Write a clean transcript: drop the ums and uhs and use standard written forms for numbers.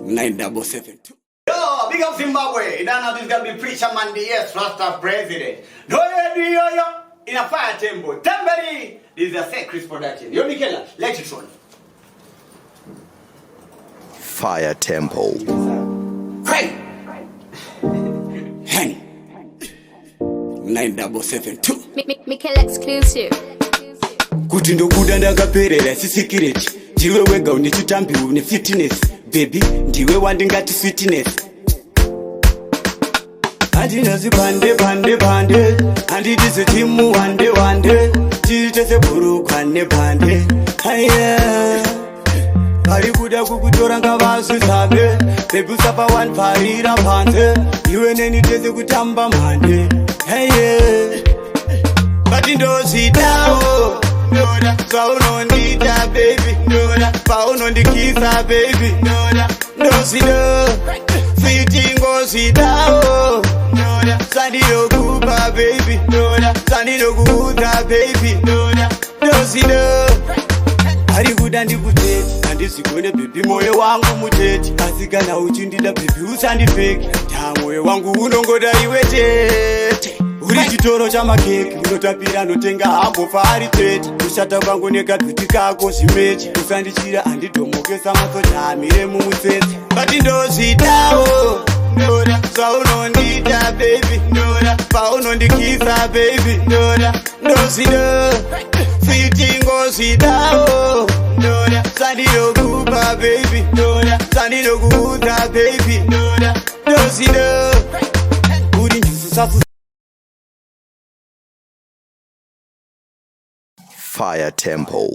9772. Yo, big up Zimbabwe. You don't know this is gonna be Preacher Mandy, yes, Rasta president. Yo, in a fire temple. Tambari, this is a Chris production. Yo, Mikela, let it run. Fire Temple. Hey! Hey! 9772. Mikkel exclusive. Kuti ndokuda ndakaperera sisikireti. Ndiwe wega une chitambi une fitness. Baby, ndiwe wandingati sweetness. Handina zibande bande bande. Handidi zetimu wande wande. Chite seburukwane bande. Haya. Pari kuda kukutora ngavasu sabe. Baby usapa one parira panze. Iwe neni tese kutamba mande. Heye. Bati ndozidao. Noda, paunondita baby. Noda, paunondikisa baby. Noda, ndozidao. Sitingozidao. Noda, sandiyokupa baby. Noda, sandiyokuta baby. Noda, ndozidao. Ari kuda ndikuteti handizigone bhebi moyo wangu muteti asi kana uchindida bhebi usandipeki ta moyo wangu unongoda iwe tete uri chitoro chamakeki unotapira notenga hambofa ari tete kushata kwangu nekadhuti kako zvimechi usandichira handidhomokesa masoja amire mumutsetse bati ndozvidawo ndoda zvaunondita baby ndoda paunondikisa baby ndoda ndozvidawo sitingozvidawo ndoda sandiyokupa baby ndoda sandiyokuudza baby ndoda ndozvidawo uri ndisusafu. Fire Temple.